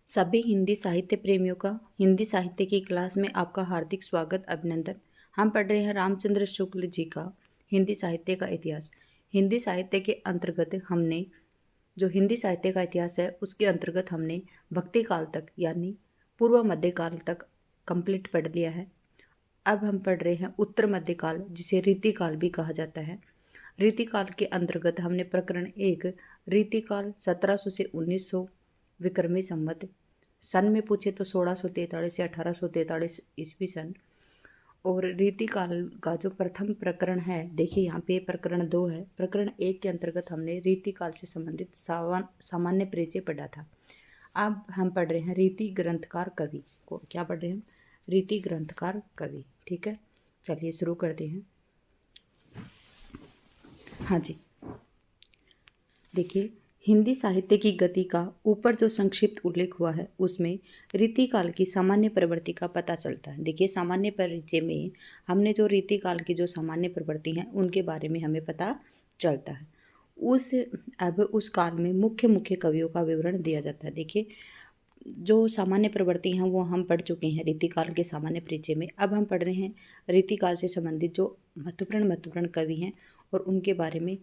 सभी हिंदी साहित्य प्रेमियों का हिंदी साहित्य की क्लास में आपका हार्दिक स्वागत अभिनंदन। हम पढ़ रहे हैं रामचंद्र शुक्ल जी का हिंदी साहित्य का इतिहास। हिंदी साहित्य के अंतर्गत हमने जो हिंदी साहित्य का इतिहास है उसके अंतर्गत हमने भक्ति काल तक यानी पूर्व मध्यकाल तक कंप्लीट पढ़ लिया है। अब हम पढ़ रहे हैं उत्तर मध्यकाल, जिसे रीतिकाल भी कहा जाता है। रीतिकाल के अंतर्गत हमने प्रकरण 1 रीतिकाल 1700 से 1900 विक्रमी संवत, सन में पूछे तो 1643 से 1843 ईस्वी सन। और रीतिकाल का जो प्रथम प्रकरण है, देखिए यहाँ पे प्रकरण 2 है। प्रकरण 1 के अंतर्गत हमने रीतिकाल से संबंधित सामान्य परिचय पढ़ा था। अब हम पढ़ रहे हैं रीति ग्रंथकार कवि को। क्या पढ़ रहे हैं? रीति ग्रंथकार कवि। ठीक है, चलिए शुरू करते हैं। हाँ जी, देखिए हिंदी साहित्य की गति का ऊपर जो संक्षिप्त उल्लेख हुआ है उसमें रीतिकाल की सामान्य प्रवृत्ति का पता चलता है। देखिए सामान्य परिचय में हमने जो रीतिकाल की जो सामान्य प्रवृत्ति हैं उनके बारे में हमें पता चलता है। अब उस काल में मुख्य मुख्य कवियों का विवरण दिया जाता है। देखिए जो सामान्य प्रवृत्ति हैं वो हम पढ़ चुके हैं रीतिकाल के सामान्य परिचय में। अब हम पढ़ रहे हैं रीतिकाल से संबंधित जो महत्वपूर्ण कवि हैं और उनके बारे में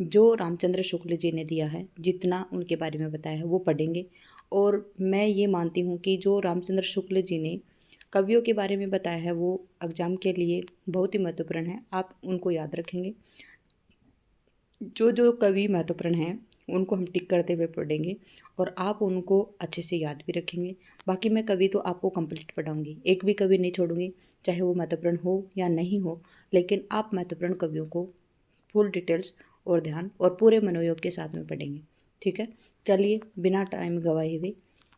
जो रामचंद्र शुक्ल जी ने दिया है, जितना उनके बारे में बताया है वो पढ़ेंगे। और मैं ये मानती हूँ कि जो रामचंद्र शुक्ल जी ने कवियों के बारे में बताया है वो एग्जाम के लिए बहुत ही महत्वपूर्ण है, आप उनको याद रखेंगे। जो जो कवि महत्वपूर्ण हैं उनको हम टिक करते हुए पढ़ेंगे और आप उनको अच्छे से याद भी रखेंगे। बाकी मैं कवि तो आपको कंप्लीट पढ़ाऊंगी, एक भी कवि नहीं छोड़ूंगी, चाहे वो महत्वपूर्ण हो या नहीं हो, लेकिन आप महत्वपूर्ण कवियों को फुल डिटेल्स और ध्यान और पूरे मनोयोग के साथ में पढ़ेंगे। ठीक है, चलिए बिना टाइम गवाए हुए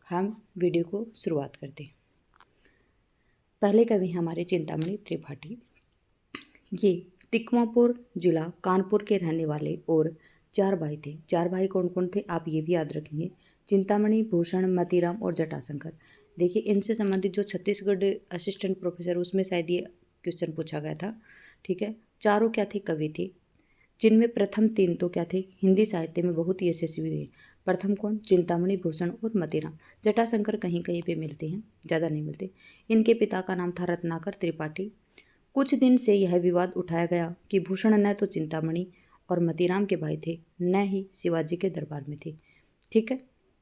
हम वीडियो को शुरुआत करते हैं। पहले कवि हमारे चिंतामणि त्रिपाठी। ये तिकमापुर जिला कानपुर के रहने वाले और 4 भाई थे। 4 भाई कौन कौन थे आप ये भी याद रखेंगे, चिंतामणि, भूषण, मतीराम और जटाशंकर। देखिए इनसे संबंधित जो छत्तीसगढ़ असिस्टेंट प्रोफेसर उसमें शायद ये क्वेश्चन पूछा गया था। ठीक है, चारों क्या थे? कवि थे, जिनमें प्रथम 3 तो क्या थे? हिंदी साहित्य में बहुत ही यशस्वी हुए। प्रथम कौन? चिंतामणि, भूषण और मतीराम। जटाशंकर कहीं कहीं पे मिलते हैं, ज़्यादा नहीं मिलते। इनके पिता का नाम था रत्नाकर त्रिपाठी। कुछ दिन से यह विवाद उठाया गया कि भूषण न तो चिंतामणि और मतीराम के भाई थे, न ही शिवाजी के दरबार में थे। ठीक है,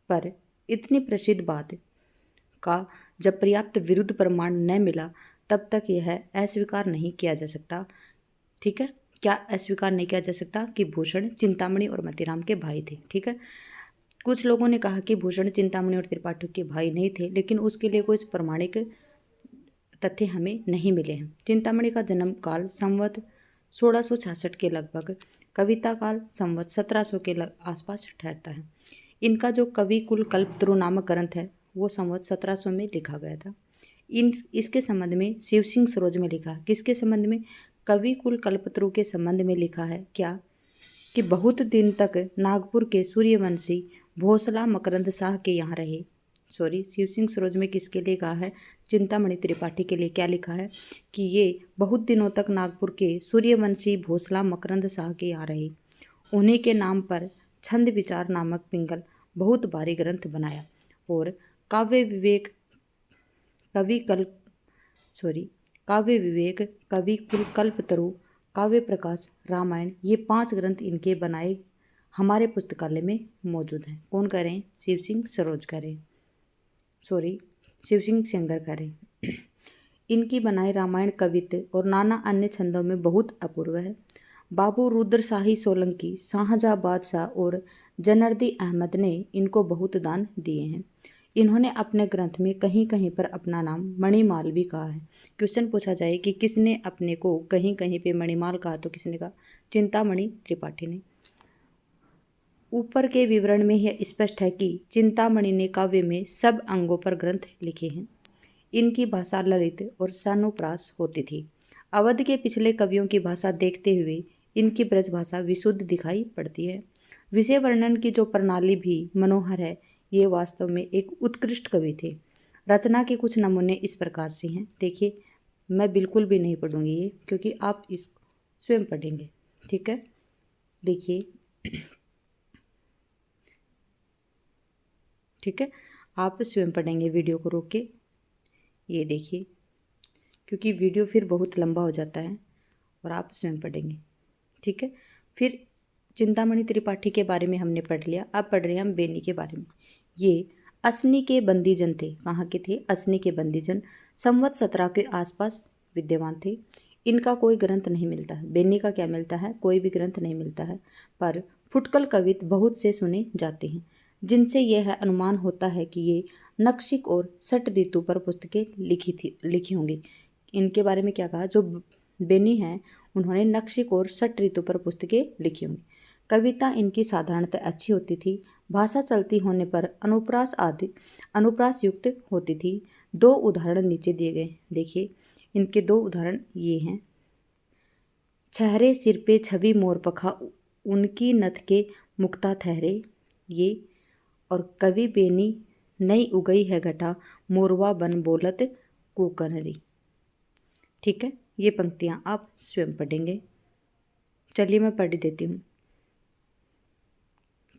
पर इतनी प्रसिद्ध बात का जब पर्याप्त विरुद्ध प्रमाण न मिला तब तक यह अस्वीकार नहीं किया जा सकता। ठीक है, क्या अस्वीकार नहीं किया जा सकता कि भूषण चिंतामणि और मतीराम के भाई थे। ठीक है, कुछ लोगों ने कहा कि भूषण चिंतामणि और त्रिपाठी के भाई नहीं थे, लेकिन उसके लिए कोई प्रमाणिक तथ्य हमें नहीं मिले हैं। चिंतामणि का जन्म काल संवत 1666 के लगभग, कविता काल संवत 1700 के आसपास ठहरता है। इनका जो कवि कुल कल्पतरु नामक ग्रंथ है वो संवत 1700 में लिखा गया था। इसके संबंध में शिव सिंह सरोज में लिखा है। किसके संबंध में? कवि कुल कल्पतरु के संबंध में लिखा है क्या कि बहुत दिन तक नागपुर के सूर्यवंशी भोसला मकरंद शाह के यहाँ रहे। शिव सिंह सरोज में किसके लिए कहा है? चिंतामणि त्रिपाठी के लिए क्या लिखा है कि ये बहुत दिनों तक नागपुर के सूर्यवंशी भोसला मकरंद शाह के यहाँ रहे। उन्हीं के नाम पर छंद विचार नामक पिंगल बहुत भारी ग्रंथ बनाया और काव्य विवेक, काव्य विवेक, कवि कुल कल्पतरु, काव्य प्रकाश, रामायण, ये 5 ग्रंथ इनके बनाए हमारे पुस्तकालय में मौजूद हैं। कौन कह रहे हैं? शिव सिंह सरोज कह रहे हैं, शिव सिंह सेंगर कह रहे हैं। इनकी बनाए रामायण कवित्त और नाना अन्य छंदों में बहुत अपूर्व है। बाबू रुद्र शाही सोलंकी, शाहजहाँ बादशाह और जनरदी अहमद ने इनको बहुत दान दिए हैं। इन्होंने अपने ग्रंथ में कहीं कहीं पर अपना नाम मणिमाल भी कहा है। क्वेश्चन पूछा जाए कि किसने अपने को कहीं कहीं पे मणिमाल कहा, तो किसने कहा? चिंतामणि त्रिपाठी ने। ऊपर के विवरण में यह स्पष्ट है कि चिंतामणि ने काव्य में सब अंगों पर ग्रंथ लिखे हैं। इनकी भाषा ललित और सानुप्रास होती थी। अवध के पिछले कवियों की भाषा देखते हुए इनकी ब्रज भाषा विशुद्ध दिखाई पड़ती है। विषय वर्णन की जो प्रणाली भी मनोहर है, ये वास्तव में एक उत्कृष्ट कवि थे। रचना के कुछ नमूने इस प्रकार से हैं। देखिए मैं बिल्कुल भी नहीं पढ़ूंगी ये, क्योंकि आप इस स्वयं पढ़ेंगे। ठीक है, देखिए ठीक है, आप स्वयं पढ़ेंगे वीडियो को रोक के। ये देखिए, क्योंकि वीडियो फिर बहुत लंबा हो जाता है और आप स्वयं पढ़ेंगे, ठीक है। फिर चिंतामणि त्रिपाठी के बारे में हमने पढ़ लिया, अब पढ़ रहे हैं हम बेनी के बारे में। ये असनी के बंदीजन थे। कहाँ के थे? असनी के बंदीजन। संवत 17 के आसपास विद्यमान थे। इनका कोई ग्रंथ नहीं मिलता है। बेनी का क्या मिलता है? कोई भी ग्रंथ नहीं मिलता है, पर फुटकल कवित बहुत से सुने जाते हैं, जिनसे यह अनुमान होता है कि ये नक्शिक और सट ऋतु पर पुस्तकें लिखी होंगी। इनके बारे में क्या कहा? जो बेनी हैं उन्होंने नक्शिक और सट ऋतु पर पुस्तकें लिखी होंगी। कविता इनकी साधारणतः अच्छी होती थी। भाषा चलती होने पर अनुप्रास युक्त होती थी। 2 उदाहरण नीचे दिए गए, देखिए इनके 2 उदाहरण ये हैं। छहरे सिर पे छवि मोर पखा, उनकी नथ के मुक्ता ठहरे। ये और कवि बेनी नई उगई है घटा, मोरवा बन बोलत कूकनरी। ठीक है, ये पंक्तियाँ आप स्वयं पढ़ेंगे। चलिए मैं पढ़ देती हूँ।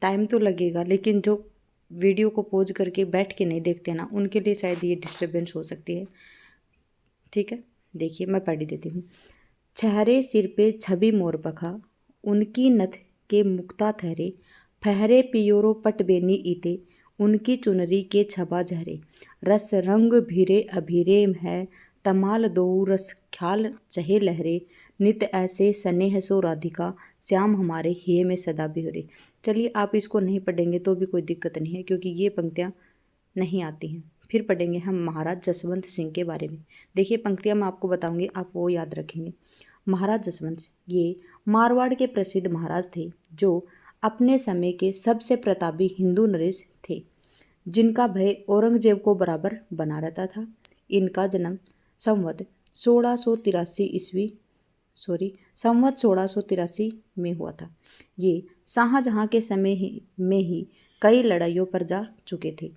टाइम तो लगेगा, लेकिन जो वीडियो को पॉज करके बैठ के नहीं देखते ना, उनके लिए शायद ये डिस्टर्बेंस हो सकती है। ठीक है, देखिए मैं पढ़ देती हूँ। छहरे सिर पे छवि मोर पखा, उनकी नथ के मुक्ता ठहरे। फहरे पियोरो पट बेनी ईते, उनकी चुनरी के छबा जहरे। रस रंग भीरे अभीरे है, तमाल दो रस ख्याल चहे लहरे। नित ऐसे स्नेह सो राधिका, श्याम हमारे हिये में सदा बिहरे। चलिए आप इसको नहीं पढ़ेंगे तो भी कोई दिक्कत नहीं है, क्योंकि ये पंक्तियाँ नहीं आती हैं। फिर पढ़ेंगे हम महाराज जसवंत सिंह के बारे में। देखिए पंक्तियाँ मैं आपको बताऊंगी, आप वो याद रखेंगे। महाराज जसवंत सिंह ये मारवाड़ के प्रसिद्ध महाराज थे, जो अपने समय के सबसे प्रतापी हिंदू नरेश थे, जिनका भय औरंगजेब को बराबर बना रहता था। इनका जन्म संवत 1683 में हुआ था। ये शाहजहां के समय में ही कई लड़ाइयों पर जा चुके थे।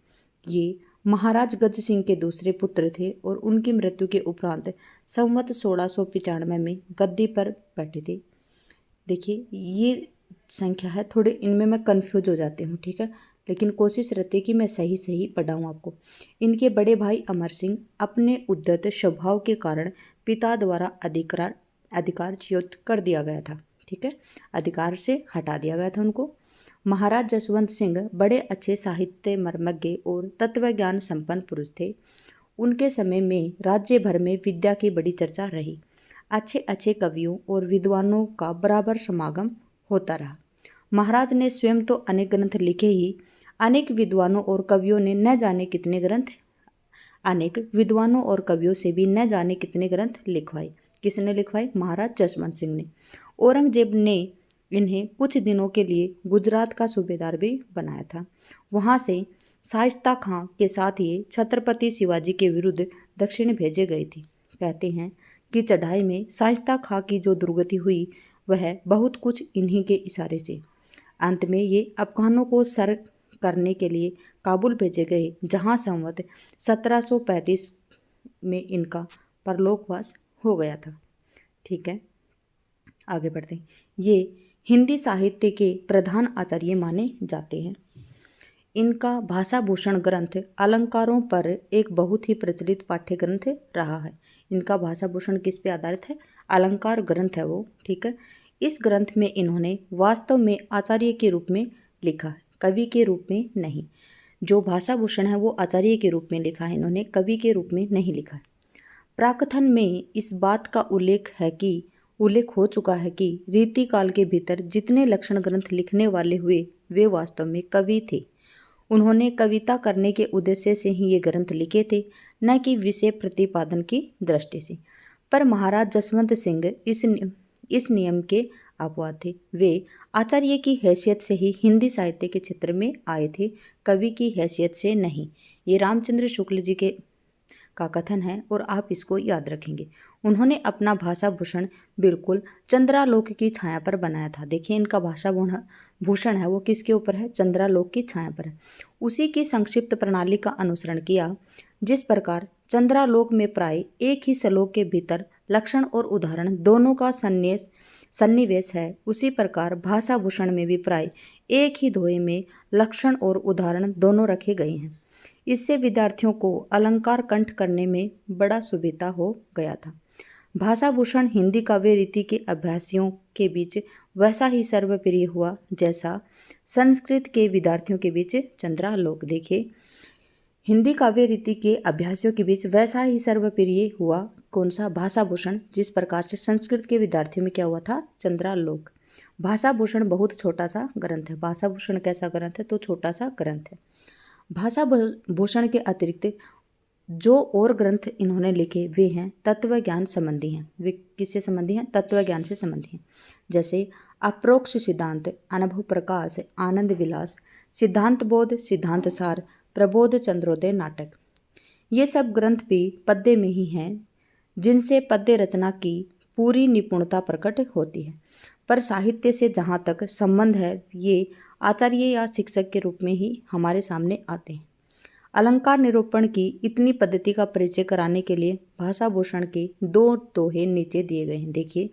ये महाराज गज सिंह के दूसरे पुत्र थे और उनकी मृत्यु के उपरांत संवत 1695 में गद्दी पर बैठे थे। देखिए ये संख्या है, थोड़े इनमें मैं कंफ्यूज हो जाती हूँ, ठीक है, लेकिन कोशिश रहती है कि मैं सही सही पढ़ाऊँ आपको। इनके बड़े भाई अमर सिंह अपने उद्धत स्वभाव के कारण पिता द्वारा अधिकारच्युत कर दिया गया था। ठीक है, अधिकार से हटा दिया गया था उनको। महाराज जसवंत सिंह बड़े अच्छे साहित्य मर्मज्ञ और तत्वज्ञान संपन्न पुरुष थे। उनके समय में राज्य भर में विद्या की बड़ी चर्चा रही। अच्छे अच्छे कवियों और विद्वानों का बराबर समागम होता रहा। महाराज ने स्वयं तो अनेक ग्रंथ लिखे ही, अनेक विद्वानों और कवियों से भी न जाने कितने ग्रंथ लिखवाए। किसने लिखवाए? महाराज जसवंत सिंह ने। औरंगजेब ने इन्हें कुछ दिनों के लिए गुजरात का सूबेदार भी बनाया था। वहाँ से शाइस्ता खां के साथ ये छत्रपति शिवाजी के विरुद्ध दक्षिण भेजे गए थे। कहते हैं कि चढ़ाई में शाइस्ता खां की जो दुर्गति हुई वह बहुत कुछ इन्हीं के इशारे से। अंत में ये अफगानों को सर करने के लिए काबुल भेजे गए, जहाँ संवत 1735 में इनका परलोकवास हो गया था। ठीक है, आगे बढ़ते हैं। ये हिंदी साहित्य के प्रधान आचार्य माने जाते हैं। इनका भाषा भूषण ग्रंथ अलंकारों पर एक बहुत ही प्रचलित पाठ्य ग्रंथ रहा है। इनका भाषा भूषण किस पे आधारित है? अलंकार ग्रंथ है वो। ठीक है, इस ग्रंथ में इन्होंने वास्तव में आचार्य के रूप में लिखा है, कवि के रूप में नहीं। जो भाषा भूषण है वो आचार्य के रूप में लिखा है, इन्होंने कवि के रूप में नहीं लिखा है। प्राकथन में इस बात का उल्लेख हो चुका है कि रीतिकाल के भीतर जितने लक्षण ग्रंथ लिखने वाले हुए वे वास्तव में कवि थे। उन्होंने कविता करने के उद्देश्य से ही ये ग्रंथ लिखे थे, न कि विषय प्रतिपादन की दृष्टि से। पर महाराज जसवंत सिंह इस नियम के अपवाद थे। वे आचार्य की हैसियत से ही हिंदी साहित्य के क्षेत्र में आए थे, कवि की हैसियत से नहीं। ये रामचंद्र शुक्ल जी का कथन है और आप इसको याद रखेंगे। उन्होंने अपना भाषा भूषण बिल्कुल चंद्रालोक की छाया पर बनाया था। देखिए इनका भाषा भूषण है वो किसके ऊपर है? चंद्रालोक की छाया पर है। उसी की संक्षिप्त प्रणाली का अनुसरण किया। जिस प्रकार चंद्रालोक में प्राय एक ही श्लोक के भीतर लक्षण और उदाहरण दोनों का सन्निवेश है, उसी प्रकार भाषा भूषण में भी प्राय एक ही दोहे में लक्षण और उदाहरण दोनों रखे गए हैं। इससे विद्यार्थियों को अलंकार कंठ करने में बड़ा सुविधा हो गया था। भाषा भूषण हिंदी काव्य रीति के अभ्यासियों के बीच वैसा ही सर्वप्रिय हुआ जैसा संस्कृत के विद्यार्थियों के बीच चंद्रालोक। देखिए, हिंदी काव्य रीति के अभ्यासियों के बीच वैसा ही सर्वप्रिय हुआ कौन सा? भाषा भूषण, जिस प्रकार से संस्कृत के विद्यार्थियों में क्या हुआ था? चंद्रालोक। भाषा भूषण बहुत छोटा सा ग्रंथ है। भाषा भूषण कैसा ग्रंथ है? तो छोटा सा ग्रंथ है। भाषा भूषण के अतिरिक्त जो और ग्रंथ इन्होंने लिखे वे हैं तत्व ज्ञान संबंधी हैं। वे किससे संबंधी हैं? तत्व ज्ञान से संबंधी हैं। जैसे अप्रोक्ष सिद्धांत, अनुभव प्रकाश, आनंद विलास, सिद्धांत बोध, सिद्धांत सार, प्रबोध, चंद्रोदय नाटक। ये सब ग्रंथ भी पद्य में ही हैं, जिनसे पद्य रचना की पूरी निपुणता प्रकट होती है। पर साहित्य से जहाँ तक संबंध है, ये आचार्य या शिक्षक के रूप में ही हमारे सामने आते हैं। अलंकार निरूपण की इतनी पद्धति का परिचय कराने के लिए भाषा भूषण के दो दोहे नीचे दिए गए हैं। देखिए,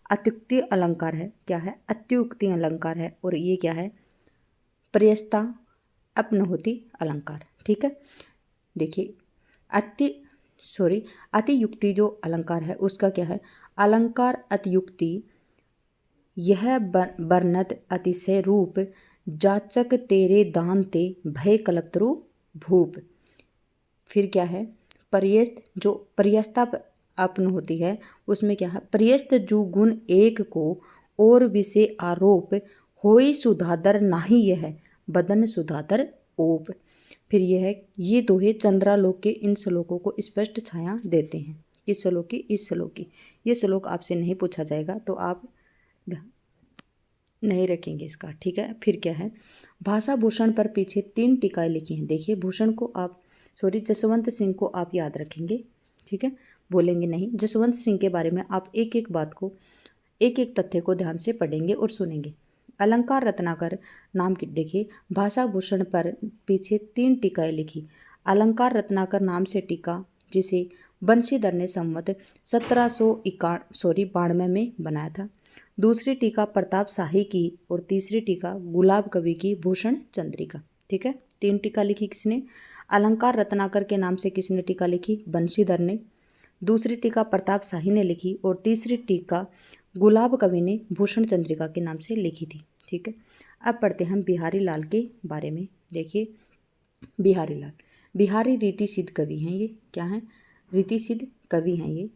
अत्युक्ति अलंकार है। क्या है? अत्युक्ति अलंकार है। और ये क्या है? प्रयस्ता अपनहोति अलंकार। ठीक है, देखिए, अतियुक्ति जो अलंकार है उसका क्या है? अलंकार अतियुक्ति यह बरनत अतिशय रूप, जाचक तेरे दान ते भय कलत्रु भूप। फिर क्या है? पर्यस्त, जो पर्यस्ता अपन होती है उसमें क्या है? पर्यस्त जो गुण एक को और विषय आरोप, होई सुधादर नाही यह बदन सुधादर ओप। फिर यह है, ये दोहे चंद्रालोक के इन श्लोकों को स्पष्ट छाया देते हैं। किस श्लोक की? इस श्लोक की। ये श्लोक आपसे नहीं पूछा जाएगा तो आप नहीं रखेंगे इसका। ठीक है, फिर क्या है? भाषा भूषण पर पीछे 3 टीकाएं लिखी हैं। देखिए, भूषण को आप जसवंत सिंह को आप याद रखेंगे। ठीक है, बोलेंगे नहीं। जसवंत सिंह के बारे में आप एक एक बात को, एक एक तथ्य को ध्यान से पढ़ेंगे और सुनेंगे। अलंकार रत्नाकर नाम की, देखिए, भाषा भूषण पर पीछे 3 टीकाएं लिखी। अलंकार रत्नाकर नाम से टीका, जिसे बंशीधर ने संवत 1792 में बनाया था। दूसरी टीका प्रताप शाही की और तीसरी टीका गुलाब कवि की भूषण चंद्रिका। ठीक है, 3 टीका लिखी किसने? अलंकार रत्नाकर के नाम से किसने टीका लिखी? बंशीधर ने। दूसरी टीका प्रताप शाही ने लिखी और तीसरी टीका गुलाब कवि ने भूषण चंद्रिका के नाम से लिखी थी। ठीक है, अब पढ़ते हैं हम बिहारी लाल के बारे में। देखिए, बिहारी लाल बिहारी रीति सिद्ध कवि हैं। ये क्या हैं? रीति सिद्ध कवि हैं ये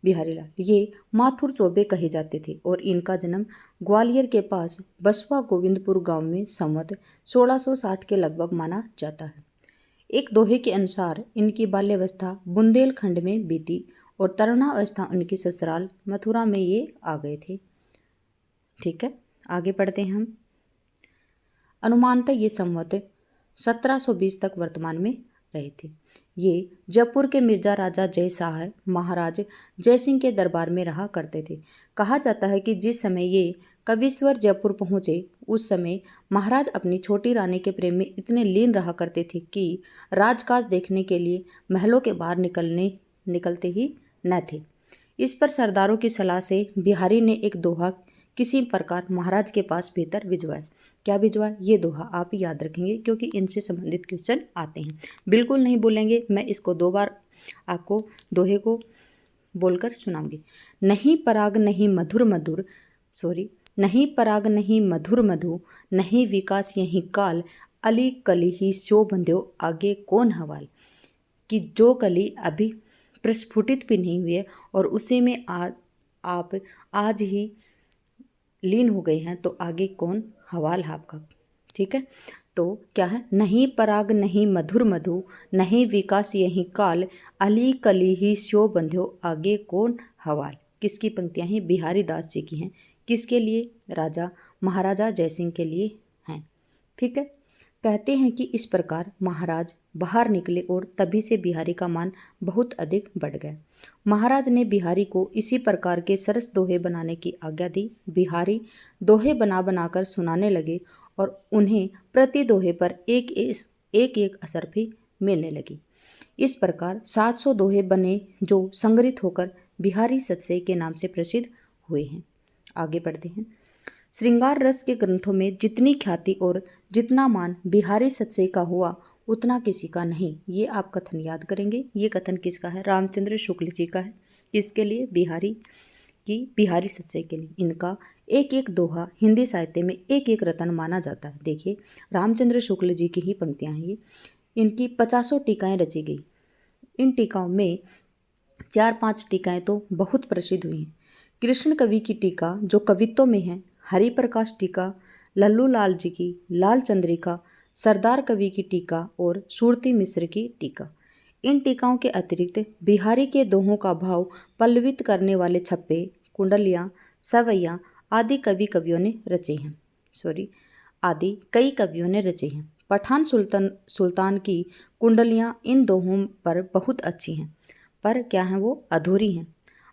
बिहारी लाल। ये माथुर चौबे कहे जाते थे और इनका जन्म ग्वालियर के पास बसवा गोविंदपुर गांव में संवत 1660 के लगभग माना जाता है। एक दोहे के अनुसार इनकी बाल्यावस्था बुंदेलखंड में बीती और तरुणावस्था उनकी ससुराल मथुरा में ये आ गए थे। ठीक है, आगे पढ़ते हैं हम। अनुमानतः ये संवत 1720 तक वर्तमान में रहे थे। ये जयपुर के मिर्जा राजा जय शाह महाराज जय सिंह के दरबार में रहा करते थे। कहा जाता है कि जिस समय ये कविश्वर जयपुर पहुँचे उस समय महाराज अपनी छोटी रानी के प्रेम में इतने लीन रहा करते थे कि राजकाज देखने के लिए महलों के बाहर निकलते ही न थे। इस पर सरदारों की सलाह से बिहारी ने एक दोहा किसी प्रकार महाराज के पास भीतर भिजवाया। क्या भिजवाया? ये दोहा आप याद रखेंगे क्योंकि इनसे संबंधित क्वेश्चन आते हैं। बिल्कुल नहीं भूलेंगे। मैं इसको 2 बार आपको दोहे को बोलकर सुनाऊंगी। नहीं पराग नहीं मधुर मधुर, नहीं पराग नहीं मधुर मधु, नहीं विकास यही काल, अली कली ही सो बंध्यो आगे कौन हवाल। कि जो कली अभी प्रस्फुटित भी नहीं हुई है और उसी में आप आज ही लीन हो गए हैं तो आगे कौन हवाल है आपका। ठीक है, तो क्या है? नहीं पराग नहीं मधुर मधु, नहीं विकास यही काल, अली कली ही स्यो बंध्यो आगे कौन हवाल। किसकी पंक्तियां हैं? बिहारी दास जी की हैं। किसके लिए? महाराजा जयसिंह के लिए हैं। ठीक है, कहते हैं कि इस प्रकार महाराज बाहर निकले और तभी से बिहारी का मान बहुत अधिक बढ़ गया। महाराज ने बिहारी को इसी प्रकार के सरस दोहे बनाने की आज्ञा दी। बिहारी दोहे बनाकर सुनाने लगे और उन्हें प्रति दोहे पर एक असर भी मिलने लगी। इस प्रकार 700 दोहे बने जो संग्रहित होकर बिहारी सतसई के नाम से प्रसिद्ध हुए हैं। आगे बढ़ते हैं। श्रृंगार रस के ग्रंथों में जितनी ख्याति और जितना मान बिहारी सतसई का हुआ उतना किसी का नहीं। ये आप कथन याद करेंगे। ये कथन किसका है? रामचंद्र शुक्ल जी का है। किसके लिए? बिहारी सच्चाई के लिए। इनका एक एक दोहा हिंदी साहित्य में एक एक रत्न माना जाता है। देखिए, रामचंद्र शुक्ल जी की ही पंक्तियाँ हैं ये। इनकी 50 टीकाएँ रची गई। इन टीकाओं में 4-5 टीकाएँ तो बहुत प्रसिद्ध हुई हैं। कृष्ण कवि की टीका जो कवित्व में है, हरिप्रकाश टीका, लल्लू लाल जी की लाल चंद्रिका, सरदार कवि की टीका और सुरती मिश्र की टीका। इन टीकाओं के अतिरिक्त बिहारी के दोहों का भाव पल्लवित करने वाले छप्पे, कुंडलियाँ, सवैयाँ आदि कई कवियों ने रचे हैं। पठान सुल्तान की कुंडलियाँ इन दोहों पर बहुत अच्छी हैं, पर क्या हैं वो? अधूरी हैं।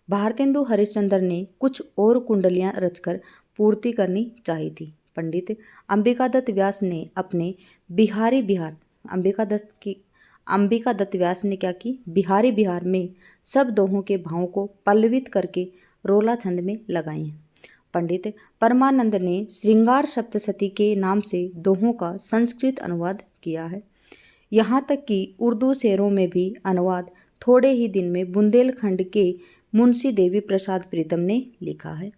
भारतेंदु हरिश्चंद्र ने कुछ और कुंडलियाँ रचकर पूर्ति करनी चाहिए थी। पंडित अंबिकादत्त व्यास ने अपने अंबिकादत्त व्यास ने क्या की? बिहारी बिहार में सब दोहों के भावों को पल्लवित करके रोला छंद में लगाए हैं। पंडित परमानंद ने श्रृंगार सप्तशती के नाम से दोहों का संस्कृत अनुवाद किया है। यहाँ तक कि उर्दू शेरों में भी अनुवाद थोड़े ही दिन में बुंदेलखंड के मुंशी देवी प्रसाद प्रीतम ने लिखा है।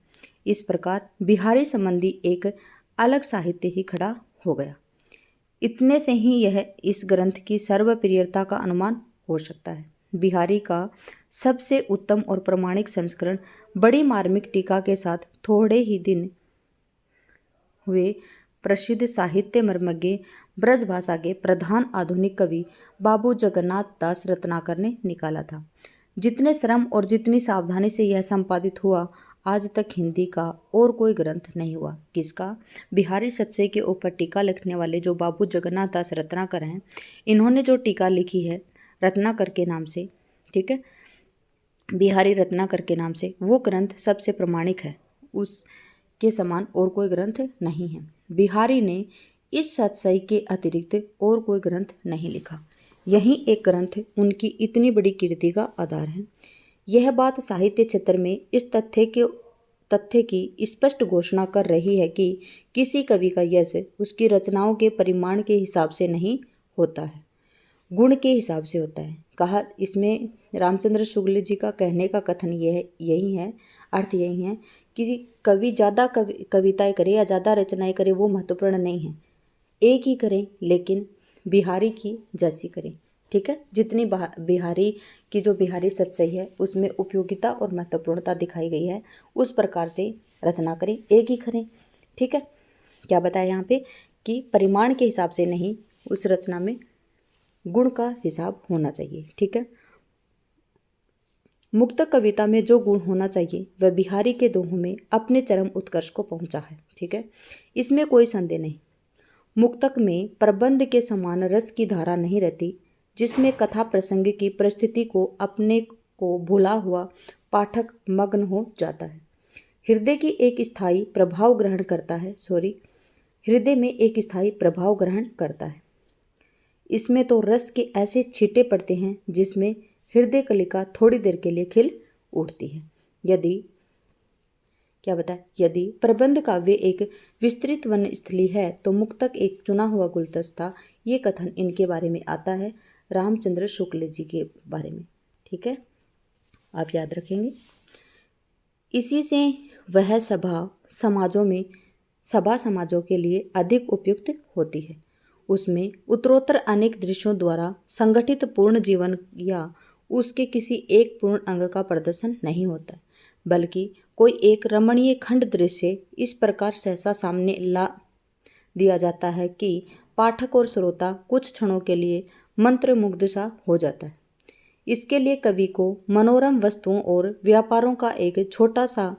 इस प्रकार बिहारी संबंधी एक अलग साहित्य ही खड़ा हो गया। इतने से ही यह इस ग्रंथ की सर्वप्रियता का अनुमान हो सकता है। बिहारी का सबसे उत्तम और प्रमाणिक संस्करण बड़ी मार्मिक टीका के साथ थोड़े ही दिन हुए प्रसिद्ध साहित्य मर्मज्ञ ब्रजभाषा के प्रधान आधुनिक कवि बाबू जगन्नाथ दास रत्नाकर ने निकाला था। जितने श्रम और जितनी सावधानी से यह संपादित हुआ, आज तक हिंदी का और कोई ग्रंथ नहीं हुआ। किसका? बिहारी सच्चाई के ऊपर टीका लिखने वाले जो बाबू जगन्नाथ दास रत्नाकर हैं, इन्होंने जो टीका लिखी है रत्नाकर के नाम से, ठीक है, बिहारी रत्नाकर के नाम से, वो ग्रंथ सबसे प्रमाणिक है। उसके समान और कोई ग्रंथ नहीं है। बिहारी ने इस सच्चाई के अतिरिक्त और कोई ग्रंथ नहीं लिखा। यही एक ग्रंथ उनकी इतनी बड़ी कीर्ति का आधार है। यह बात साहित्य क्षेत्र में इस तथ्य की स्पष्ट घोषणा कर रही है कि किसी कवि का यश उसकी रचनाओं के परिमाण के हिसाब से नहीं होता है, गुण के हिसाब से होता है। कहा इसमें रामचंद्र शुक्ल जी का कहने का कथन यही है, अर्थ यही है कि कवि ज़्यादा कविताएं करे या ज़्यादा रचनाएं करे वो महत्वपूर्ण नहीं है। एक ही करें लेकिन बिहारी की जैसी करें, ठीक है। जितनी बिहारी की जो बिहारी सच्चाई है उसमें उपयोगिता और महत्वपूर्णता दिखाई गई है, उस प्रकार से रचना करें, एक ही करें, ठीक है। क्या बताया यहाँ पे कि परिमाण के हिसाब से नहीं, उस रचना में गुण का हिसाब होना चाहिए, ठीक है। मुक्तक कविता में जो गुण होना चाहिए वह बिहारी के दोहों में अपने चरम उत्कर्ष को पहुंचा है, ठीक है, इसमें कोई संदेह नहीं। मुक्तक में प्रबंध के समान रस की धारा नहीं रहती, जिसमें कथा प्रसंग की परिस्थिति को अपने को भुला हुआ पाठक मग्न हो जाता है। हृदय में एक स्थायी प्रभाव ग्रहण करता है। इसमें तो रस के ऐसे छींटे पड़ते हैं जिसमें हृदय कलिका थोड़ी देर के लिए खिल उठती है। यदि प्रबंध काव्य एक विस्तृत वनस्थली है तो मुक्तक एक चुना हुआ गुलदस्ता। ये कथन इनके बारे में आता है, रामचंद्र शुक्ल जी के बारे में, ठीक है, आप याद रखेंगे। इसी से वह सभा समाजों के लिए अधिक उपयुक्त होती है। उसमें उत्तरोत्तर अनेक दृश्यों द्वारा संगठित पूर्ण जीवन या उसके किसी एक पूर्ण अंग का प्रदर्शन नहीं होता, बल्कि कोई एक रमणीय खंड दृश्य इस प्रकार सहसा सामने ला दिया जाता है कि पाठक और श्रोता कुछ क्षणों के लिए मंत्रमुग्ध सा हो जाता है। इसके लिए कवि को मनोरम वस्तुओं और व्यापारों का एक छोटा सा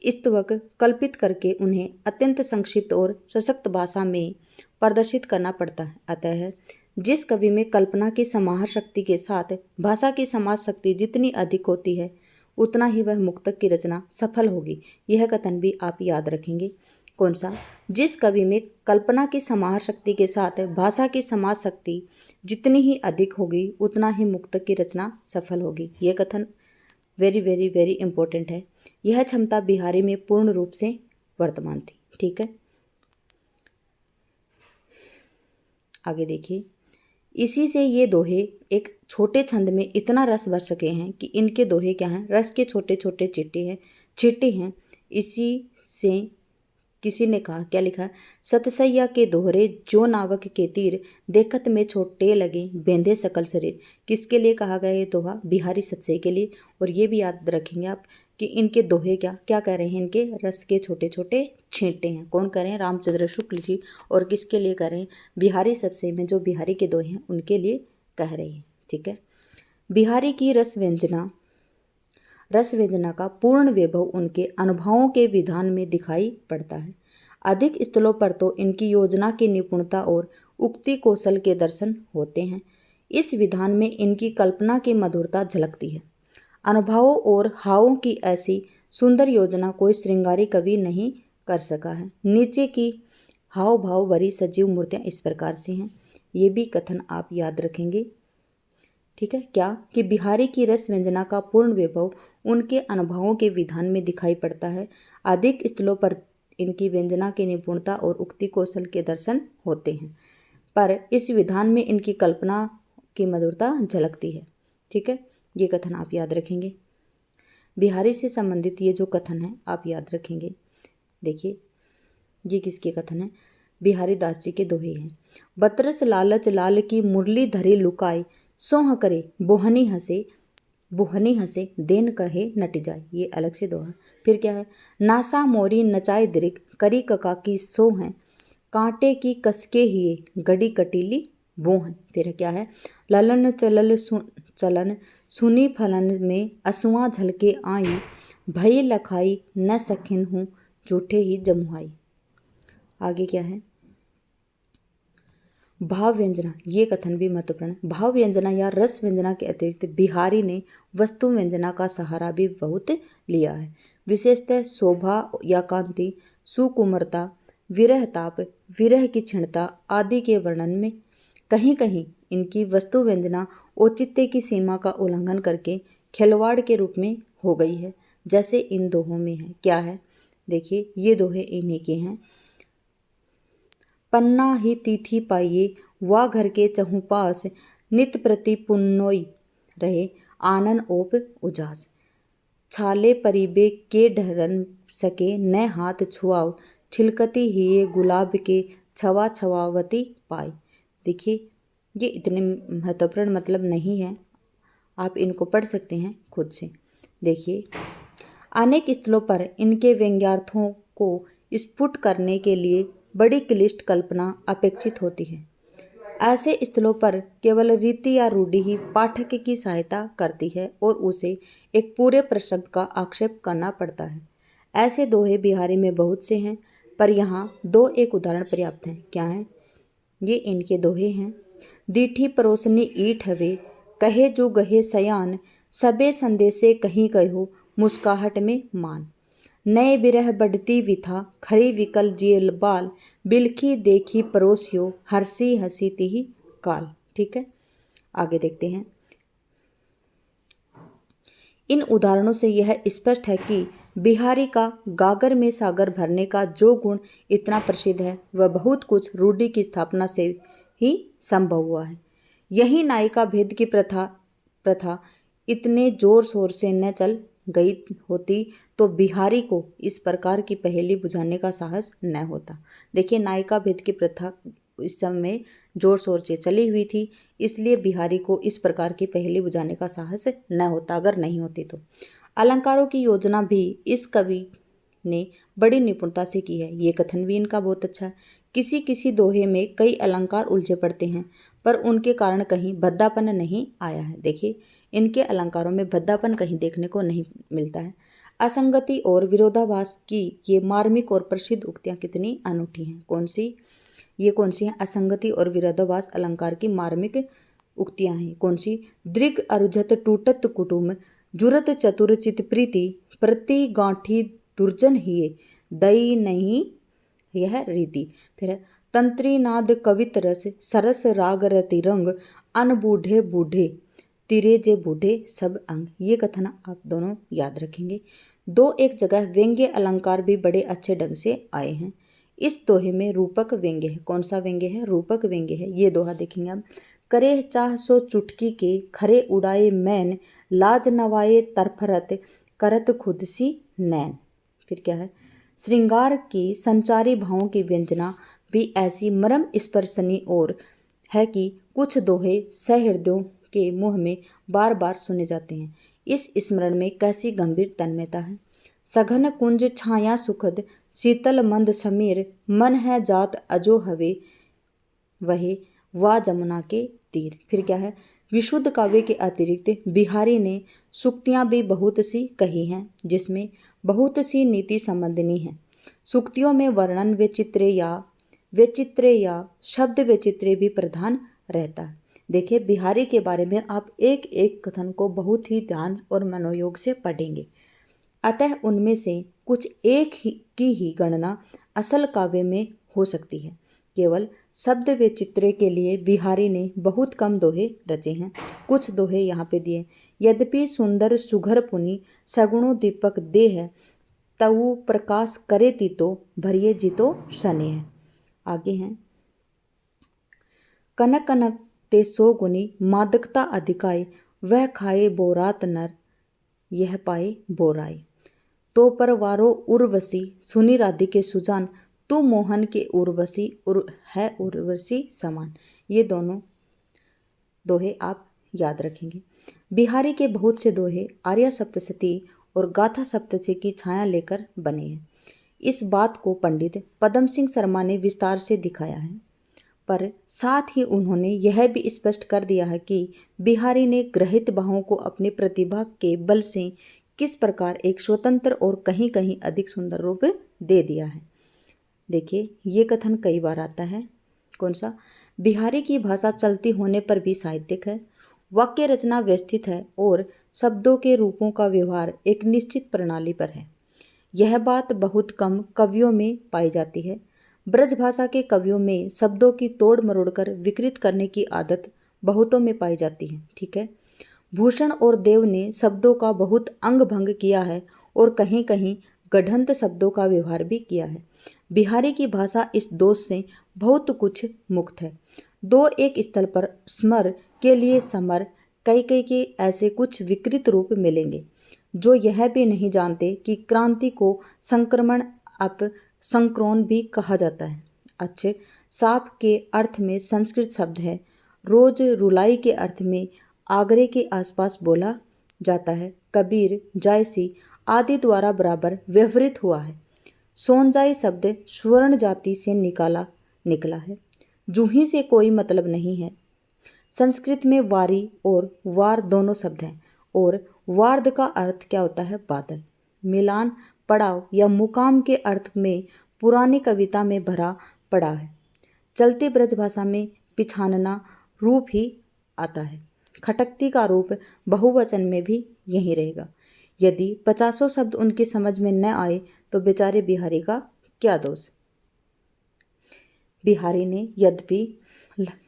स्तवक कल्पित करके उन्हें अत्यंत संक्षिप्त और सशक्त भाषा में प्रदर्शित करना पड़ता है। अतः जिस कवि में कल्पना की समाहार शक्ति के साथ भाषा की समाज शक्ति जितनी अधिक होती है, उतना ही वह मुक्तक की रचना सफल होगी। यह कथन भी आप याद रखेंगे। कौन सा? जिस कवि में कल्पना की समाहार शक्ति के साथ भाषा की समाज शक्ति जितनी ही अधिक होगी, उतना ही मुक्तक की रचना सफल होगी। यह कथन वेरी वेरी वेरी इंपॉर्टेंट है। यह क्षमता बिहारी में पूर्ण रूप से वर्तमान थी, ठीक है। आगे देखिए, इसी से ये दोहे एक छोटे छंद में इतना रस भर सके हैं कि इनके दोहे क्या हैं, रस के छोटे छोटे छींटे हैं। इसी से किसी ने कहा, क्या लिखा है, सतसैया के दोहरे जो नावक के तीर, देखत में छोटे लगे बेंधे सकल शरीर। किसके लिए कहा गया ये दोहा? बिहारी सतसई के लिए। और ये भी याद रखेंगे आप कि इनके दोहे क्या क्या कह रहे हैं, इनके रस के छोटे छोटे छींटे हैं। कौन कह रहे हैं? रामचंद्र शुक्ल जी। और किसके लिए कह रहे हैं? बिहारी सतसई में जो बिहारी के दोहे हैं उनके लिए कह रहे हैं। ठीक है। बिहारी की रस व्यंजना का पूर्ण वैभव उनके अनुभवों के विधान में दिखाई पड़ता है। अधिक स्थलों पर तो इनकी योजना की निपुणता और उक्ति कौशल के दर्शन होते हैं। इस विधान में इनकी कल्पना की मधुरता झलकती है। अनुभवों और हावों की ऐसी सुंदर योजना कोई श्रृंगारी कवि नहीं कर सका है। नीचे की हाव भाव भरी सजीव मूर्तियाँ इस प्रकार से हैं। ये भी कथन आप याद रखेंगे। ठीक है। क्या? कि बिहारी की रस व्यंजना का पूर्ण वैभव उनके अनुभवों के विधान में दिखाई पड़ता है। अधिक स्थलों पर इनकी व्यंजना की निपुणता और उक्ति कौशल के दर्शन होते हैं, पर इस विधान में इनकी कल्पना की मधुरता झलकती है। ठीक है। ये कथन आप याद रखेंगे। बिहारी से संबंधित ये जो कथन है आप याद रखेंगे। देखिए ये किसके कथन है? बिहारी दास जी के दोहे हैं। बतरस लालच लाल की मुरली धरे लुकाई, सोह करे बोहनी हंसे देन कहे नट जाए। ये अलग से दोहा। फिर क्या है? नासा मोरी नचाए दृग करी कका की सो है, कांटे की कसके हिए गड़ी कटीली वो हैं। फिर क्या है? ललन चलन सुनी फलन में असुआ झलके आई, भई लखाई न सखिन हूँ झूठे ही जमुहाई। आगे क्या है? भाव व्यंजना। ये कथन भी महत्वपूर्ण है। भाव व्यंजना या रस व्यंजना के अतिरिक्त बिहारी ने वस्तु व्यंजना का सहारा भी बहुत लिया है। विशेषतः शोभा या कांति, सुकुमारता, विरह ताप, विरह की क्षीणता आदि के वर्णन में कहीं कहीं इनकी वस्तु व्यंजना औचित्य की सीमा का उल्लंघन करके खिलवाड़ के रूप में हो गई है, जैसे इन दोहों में है। क्या है? देखिए ये दोहे इन्हीं के हैं। पन्ना ही तिथि पाइये वा घर के चहु पास, नित प्रति पुन्नोई रहे आनन ओप उजास। छाले परिबे के ढरन सके न हाथ छुआव, छिलकती हिये गुलाब के छवा छवावती पाई। देखिए ये इतने महत्वपूर्ण मतलब नहीं है, आप इनको पढ़ सकते हैं खुद से। देखिए अनेक स्थलों पर इनके व्यंग्यार्थों को स्फुट करने के लिए बड़ी क्लिष्ट कल्पना अपेक्षित होती है। ऐसे स्थलों पर केवल रीति या रूढ़ि ही पाठक की सहायता करती है और उसे एक पूरे प्रसंग का आक्षेप करना पड़ता है। ऐसे दोहे बिहारी में बहुत से हैं, पर यहाँ दो एक उदाहरण पर्याप्त हैं। क्या हैं? ये इनके दोहे हैं। दीठी परोसनी ईट हवे कहे जो गहे सयान, सबे संदेशे कहीं कहो मुस्काहट में मान। नए बिरह बढ़ती विथा खरी विकल जेल बाल, बिलखी देखी परोसियो हरसी हसी तिही काल। ठीक है। आगे देखते हैं। इन उदाहरणों से यह स्पष्ट है कि बिहारी का गागर में सागर भरने का जो गुण इतना प्रसिद्ध है वह बहुत कुछ रूढ़ि की स्थापना से ही संभव हुआ है। यही नायिका भेद की प्रथा इतने जोर शोर से न चल गई होती तो बिहारी को इस प्रकार की पहेली बुझाने का साहस न होता। देखिए नायिका भेद की प्रथा इस समय जोर शोर से चली हुई थी, इसलिए बिहारी को इस प्रकार की पहेली बुझाने का साहस न होता अगर नहीं होती तो। अलंकारों की योजना भी इस कवि ने बड़ी निपुणता से की है। ये कथन भी इनका बहुत अच्छा है। किसी किसी दोहे में कई अलंकार उलझे पड़ते हैं, पर उनके कारण कहीं भद्दापन नहीं आया है। देखिए इनके अलंकारों में भद्दापन कहीं देखने को नहीं मिलता है। असंगति और विरोधाभास की ये मार्मिक और प्रसिद्ध उक्तियाँ कितनी अनूठी हैं। कौन सी? ये कौन सी हैं? असंगति और विरोधाभास अलंकार की मार्मिक उक्तियाँ हैं। कौन सी? दृग अरुझत टूटत कुटुम, जुरत चतुर चित प्रीति, प्रति गांठी दुर्जन हिये दई नहीं यह रीति। फिर है तंत्री नाद कवित रस, सरस राग रति रंग, अन बूढ़े बूढ़े तिरे जे बूढ़े सब अंग। ये कथन आप दोनों याद रखेंगे। दो एक जगह व्यंग्य अलंकार भी बड़े अच्छे ढंग से आए हैं। इस दोहे में रूपक व्यंग्य है। कौन सा व्यंग्य है? रूपक व्यंग्य है। ये दोहा देखेंगे आप। करे चाह सो चुटकी के, खरे उड़ाए मैन, लाज नवाए तरफरत, करत खुद सी नैन। फिर क्या है, श्रृंगार की संचारी भावों की व्यंजना भी ऐसी मर्म स्पर्शनी और है कि कुछ दोहे सहृदयों के मुंह में बार बार सुने जाते हैं। इस स्मरण में कैसी गंभीर तन्मयता है। सघन कुंज छाया सुखद, शीतल मंद समीर, मन है जात अजो हवे, वही वा जमुना के तीर। फिर क्या है, विशुद्ध काव्य के अतिरिक्त बिहारी ने सूक्तियाँ भी बहुत सी कही हैं, जिसमें बहुत सी नीति संबंधिनी हैं। सूक्तियों में वर्णन वैचित्र्य या शब्द वैचित्र्य भी प्रधान रहता है। देखिए, बिहारी के बारे में आप एक एक कथन को बहुत ही ध्यान और मनोयोग से पढ़ेंगे, अतः उनमें से कुछ की ही गणना असल काव्य में हो सकती है। केवल शब्द वैचित्र्य के लिए बिहारी ने बहुत कम दोहे रचे हैं। कुछ दोहे यहाँ पे दिए, यद्यपि सुंदर सुघर पुनि, सगुणों दीपक दे है, तऊ प्रकाश करे तीतो, भरिए जितो शनि है। आगे हैं, कनक कनक ते सो गुनी, मादकता अधिकाई, वह खाए बोरात नर, यह पाए बोराई। तो परवारो उर्वशी, सुनी राधिके सुजान, तू मोहन के उर्वशी है उर्वशी समान। ये दोनों दोहे आप याद रखेंगे। बिहारी के बहुत से दोहे आर्या सप्तशती और गाथा सप्तशती की छाया लेकर बने हैं। इस बात को पंडित पदम सिंह शर्मा ने विस्तार से दिखाया है, पर साथ ही उन्होंने यह भी स्पष्ट कर दिया है कि बिहारी ने ग्रहित भावों को अपनी प्रतिभा के बल से किस प्रकार एक स्वतंत्र और कहीं कहीं अधिक सुंदर रूप दे दिया है। देखिए, ये कथन कई बार आता है। कौन सा? बिहारी की भाषा चलती होने पर भी साहित्यिक है, वाक्य रचना व्यवस्थित है और शब्दों के रूपों का व्यवहार एक निश्चित प्रणाली पर है। यह बात बहुत कम कवियों में पाई जाती है। ब्रजभाषा के कवियों में शब्दों की तोड़ मरोड़कर विकृत करने की आदत बहुतों में पाई जाती है। ठीक है, भूषण और देव ने शब्दों का बहुत अंग भंग किया है और कहीं कहीं गढ़ंत शब्दों का व्यवहार भी किया है। बिहारी की भाषा इस दोष से बहुत कुछ मुक्त है। दो एक स्थल पर स्मर के लिए समर, कई कई के ऐसे कुछ विकृत रूप मिलेंगे जो यह भी नहीं जानते कि क्रांति को संक्रमण अप संक्रोन भी कहा जाता है। अच्छे साप के अर्थ में संस्कृत शब्द है, रोज रुलाई के अर्थ में आगरे के आसपास बोला जाता है, कबीर जायसी आदि द्वारा बराबर व्यवहृत हुआ है। सोनजाई शब्द स्वर्ण जाति से निकला है, जूही से कोई मतलब नहीं है। संस्कृत में वारी और वार दोनों शब्द हैं और वार्ध का अर्थ क्या होता है? बादल। मिलान, पड़ाव या मुकाम के अर्थ में पुरानी कविता में भरा पड़ा है। चलती ब्रजभाषा में पिछानना रूप ही आता है। खटकती का रूप बहुवचन में भी यही रहेगा। यदि 50 शब्द उनकी समझ में न आए तो बेचारे बिहारी का क्या दोष। बिहारी ने यद्यपि,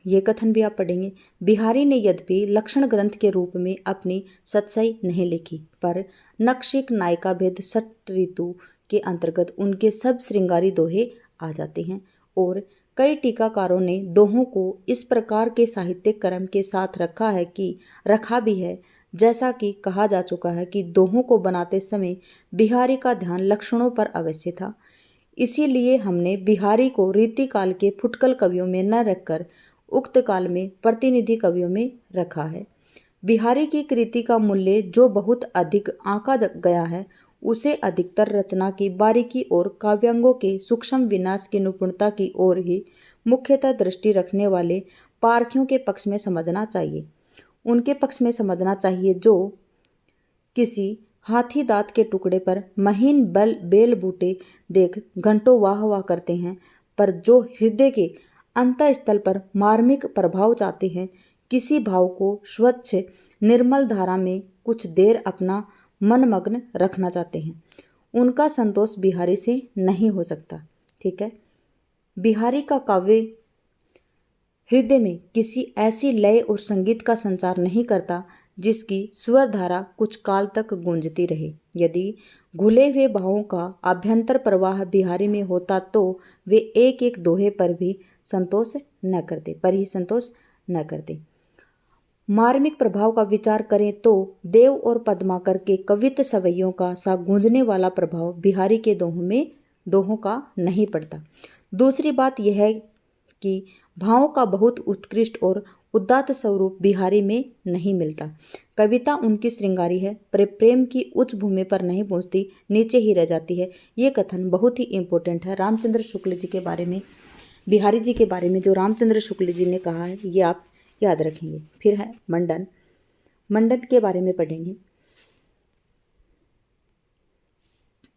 ये कथन भी आप पढ़ेंगे, बिहारी ने यद्यपि लक्षण ग्रंथ के रूप में अपनी सतसई नहीं लिखी, पर नक्शिक नायिका भेद सट ऋतु के अंतर्गत उनके सब श्रृंगारी दोहे आ जाते हैं और कई टीकाकारों ने दोहों को इस प्रकार के साहित्यिक क्रम के साथ रखा भी है, जैसा कि कहा जा चुका है कि दोहों को बनाते समय बिहारी का ध्यान लक्षणों पर अवश्य था। इसीलिए हमने बिहारी को रीतिकाल के फुटकल कवियों में न रखकर उक्त काल में प्रतिनिधि कवियों में रखा है। बिहारी की कृति का मूल्य जो बहुत अधिक आंका गया है, उसे अधिकतर रचना की बारीकी और काव्यांगों के सूक्ष्म विन्यास की निपुणता की ओर ही मुख्यतः दृष्टि रखने वाले पारखियों के पक्ष में समझना चाहिए। उनके पक्ष में समझना चाहिए जो किसी हाथी दांत के टुकड़े पर महीन बेल बूटे देख घंटों वाह वाह करते हैं, पर जो हृदय के अंतःस्थल पर मार्मिक प्रभाव चाहते हैं, किसी भाव को स्वच्छ निर्मल धारा में कुछ देर अपना मनमग्न रखना चाहते हैं, उनका संतोष बिहारी से नहीं हो सकता। ठीक है, बिहारी का काव्य हृदय में किसी ऐसी लय और संगीत का संचार नहीं करता जिसकी स्वर धारा कुछ काल तक गूंजती रहे। यदि घुले हुए भावों का आभ्यंतर प्रवाह बिहारी में होता तो वे एक एक दोहे पर ही संतोष न करते। मार्मिक प्रभाव का विचार करें तो देव और पद्माकर के कवित्त सवैयों का सा गूंजने वाला प्रभाव बिहारी के दोहों का नहीं पड़ता। दूसरी बात यह है कि भावों का बहुत उत्कृष्ट और उदात्त स्वरूप बिहारी में नहीं मिलता। कविता उनकी श्रृंगारी है, पर प्रेम की उच्च भूमि पर नहीं पहुंचती, नीचे ही रह जाती है। ये कथन बहुत ही इम्पोर्टेंट है। रामचंद्र शुक्ल जी के बारे में, बिहारी जी के बारे में जो रामचंद्र शुक्ल जी ने कहा है, ये आप याद रखेंगे। फिर है मंडन। मंडन के बारे में पढ़ेंगे।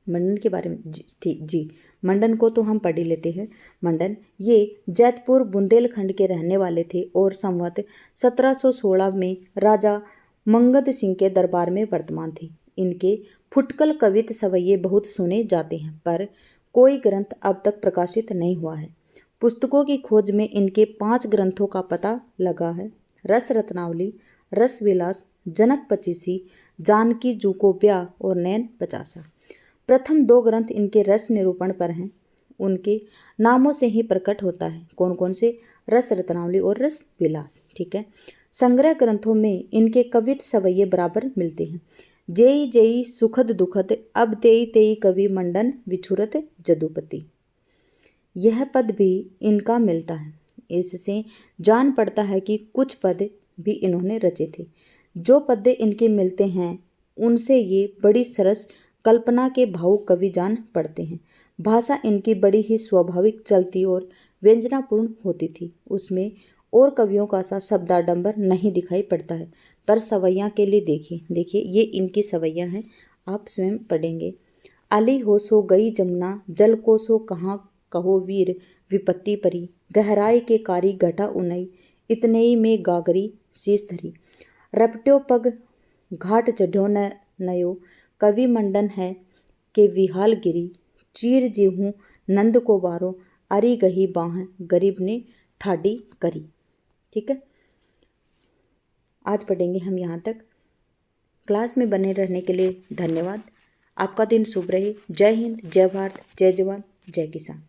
मंडन के बारे में जी मंडन को तो हम पढ़ ही लेते हैं। मंडन ये जैतपुर बुंदेलखंड के रहने वाले थे और संवत 1716 में राजा मंगत सिंह के दरबार में वर्तमान थे। इनके फुटकल कवित्त सवैये बहुत सुने जाते हैं, पर कोई ग्रंथ अब तक प्रकाशित नहीं हुआ है। पुस्तकों की खोज में इनके 5 ग्रंथों का पता लगा है। रस रत्नावली, रस विलास, जनक पचीसी, जानकी जूको ब्याह और नैन पचासा। प्रथम 2 ग्रंथ इनके रस निरूपण पर हैं। उनके नामों से ही प्रकट होता है। कौन कौन से? रस रत्नावली और रस विलास। ठीक है। संग्रह ग्रंथों में इनके कवित्त सवैये बराबर मिलते हैं। जेई जेई सुखद दुखद, अब तेई तेई कवि मंडन विछुरत जदुपति। यह पद भी इनका मिलता है। इससे जान पड़ता है कि कुछ पद भी इन्होंने रचे थे। जो पद्य इनके मिलते हैं उनसे ये बड़ी सरस कल्पना के भावुक कवि जान पड़ते हैं। भाषा इनकी बड़ी ही स्वाभाविक, चलती और व्यंजनापूर्ण होती थी। उसमें और कवियों का सा शब्दाडंबर नहीं दिखाई पड़ता है। पर सवैयाँ के लिए देखिए ये इनकी सवैयाँ हैं, आप स्वयं पढ़ेंगे। अली हो सो गई जमुना, जल को सो कहाँ कहो वीर, विपत्ति परी, गहराई के कारी घटा उनई, इतनेई में गागरी शीश धरी। रपट्यो पग घाट चढ़्यो न नयो, कवि मंडन है के विहाल गिरी, चीर जीहूँ नंद को बारो, अरी गही बाह गरीब ने ठाडी करी। ठीक है, आज पढ़ेंगे हम यहाँ तक। क्लास में बने रहने के लिए धन्यवाद। आपका दिन शुभ रहे। जय हिंद, जय भारत, जय जवान, जय किसान।